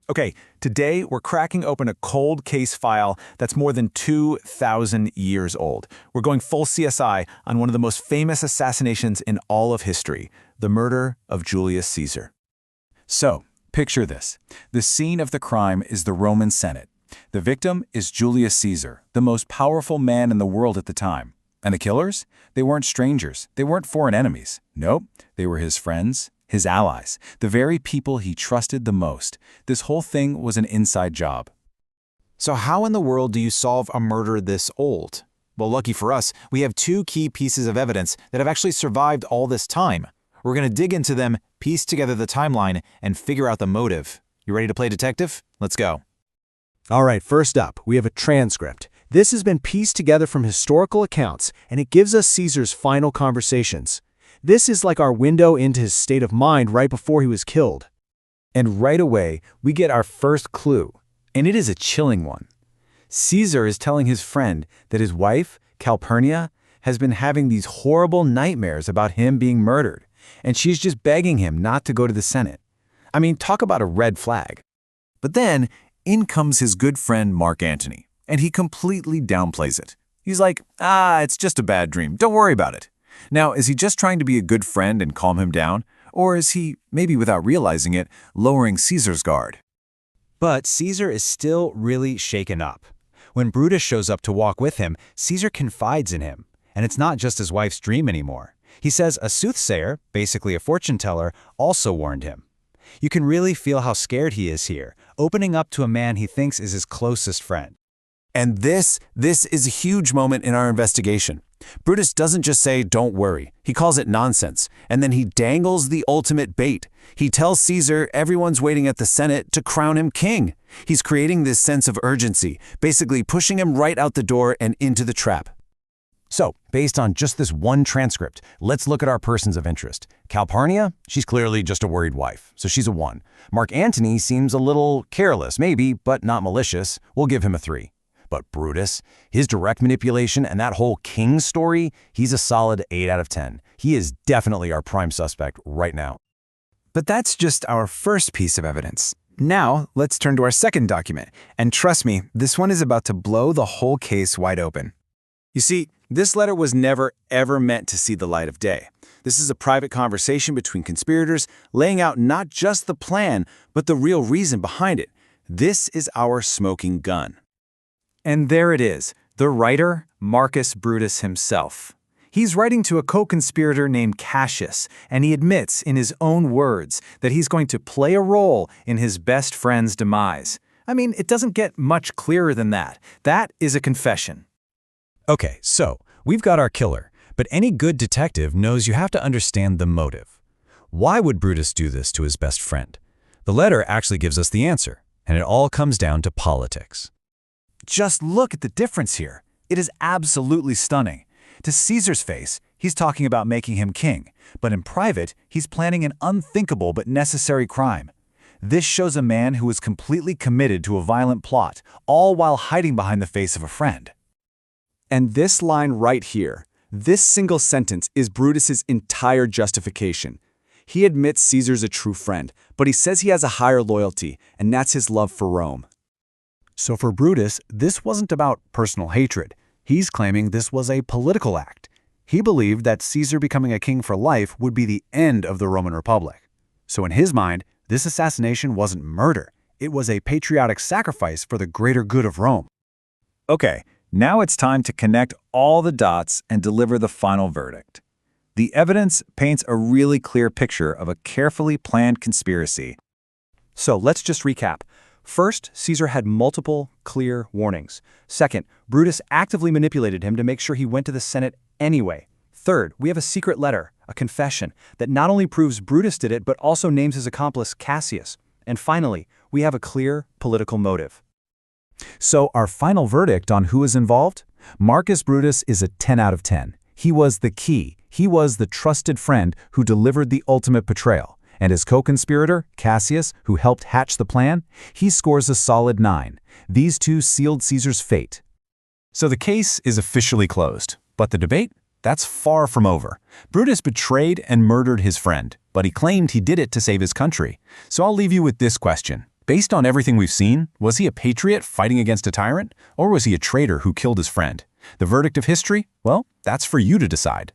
Okay, today we're cracking open a cold case file that's more than 2,000 years old. We're going full CSI on one of the most famous assassinations in all of history, the murder of Julius Caesar. So, picture this. The scene of the crime is the Roman Senate. The victim is Julius Caesar, the most powerful man in the world at the time. And the killers? They weren't strangers. They weren't foreign enemies. Nope, they were his friends, his allies, the very people he trusted the most. This whole thing was an inside job. So how in the world do you solve a murder this old? Well, lucky for us, we have two key pieces of evidence that have actually survived all this time. We're going to dig into them, piece together the timeline, and figure out the motive. You ready to play detective? Let's go. All right, first up, we have a transcript. This has been pieced together from historical accounts, and it gives us Caesar's final conversations. This is like our window into his state of mind right before he was killed. And right away, we get our first clue, and it is a chilling one. Caesar is telling his friend that his wife, Calpurnia, has been having these horrible nightmares about him being murdered, and she's just begging him not to go to the Senate. I mean, talk about a red flag. But then, in comes his good friend Mark Antony, and he completely downplays it. He's like, it's just a bad dream, don't worry about it. Now, is he just trying to be a good friend and calm him down? Or is he, maybe without realizing it, lowering Caesar's guard? But Caesar is still really shaken up. When Brutus shows up to walk with him, Caesar confides in him. And it's not just his wife's dream anymore. He says a soothsayer, basically a fortune teller, also warned him. You can really feel how scared he is here, opening up to a man he thinks is his closest friend. And this is a huge moment in our investigation. Brutus doesn't just say, don't worry. He calls it nonsense. And then he dangles the ultimate bait. He tells Caesar everyone's waiting at the Senate to crown him king. He's creating this sense of urgency, basically pushing him right out the door and into the trap. So, based on just this one transcript, let's look at our persons of interest. Calpurnia, she's clearly just a worried wife, so she's a 1. Mark Antony seems a little careless, maybe, but not malicious. We'll give him a 3. But Brutus, his direct manipulation and that whole king story, he's a solid 8 out of 10. He is definitely our prime suspect right now. But that's just our first piece of evidence. Now, let's turn to our second document. And trust me, this one is about to blow the whole case wide open. You see, this letter was never, ever meant to see the light of day. This is a private conversation between conspirators, laying out not just the plan, but the real reason behind it. This is our smoking gun. And there it is, the writer, Marcus Brutus himself. He's writing to a co-conspirator named Cassius, and he admits in his own words that he's going to play a role in his best friend's demise. I mean, it doesn't get much clearer than that. That is a confession. Okay, so we've got our killer, but any good detective knows you have to understand the motive. Why would Brutus do this to his best friend? The letter actually gives us the answer, and it all comes down to politics. Just look at the difference here. It is absolutely stunning. To Caesar's face, he's talking about making him king, but in private, he's planning an unthinkable but necessary crime. This shows a man who is completely committed to a violent plot, all while hiding behind the face of a friend. And this line right here, this single sentence is Brutus's entire justification. He admits Caesar's a true friend, but he says he has a higher loyalty, and that's his love for Rome. So for Brutus, this wasn't about personal hatred. He's claiming this was a political act. He believed that Caesar becoming a king for life would be the end of the Roman Republic. So in his mind, this assassination wasn't murder. It was a patriotic sacrifice for the greater good of Rome. Okay, now it's time to connect all the dots and deliver the final verdict. The evidence paints a really clear picture of a carefully planned conspiracy. So let's just recap. First, Caesar had multiple, clear warnings. Second, Brutus actively manipulated him to make sure he went to the Senate anyway. Third, we have a secret letter, a confession, that not only proves Brutus did it, but also names his accomplice Cassius. And finally, we have a clear political motive. So our final verdict on who is involved? Marcus Brutus is a 10 out of 10. He was the key. He was the trusted friend who delivered the ultimate betrayal. And his co-conspirator, Cassius, who helped hatch the plan, he scores a solid 9. These two sealed Caesar's fate. So the case is officially closed, but the debate? That's far from over. Brutus betrayed and murdered his friend, but he claimed he did it to save his country. So I'll leave you with this question. Based on everything we've seen, was he a patriot fighting against a tyrant, or was he a traitor who killed his friend? The verdict of history? Well, that's for you to decide.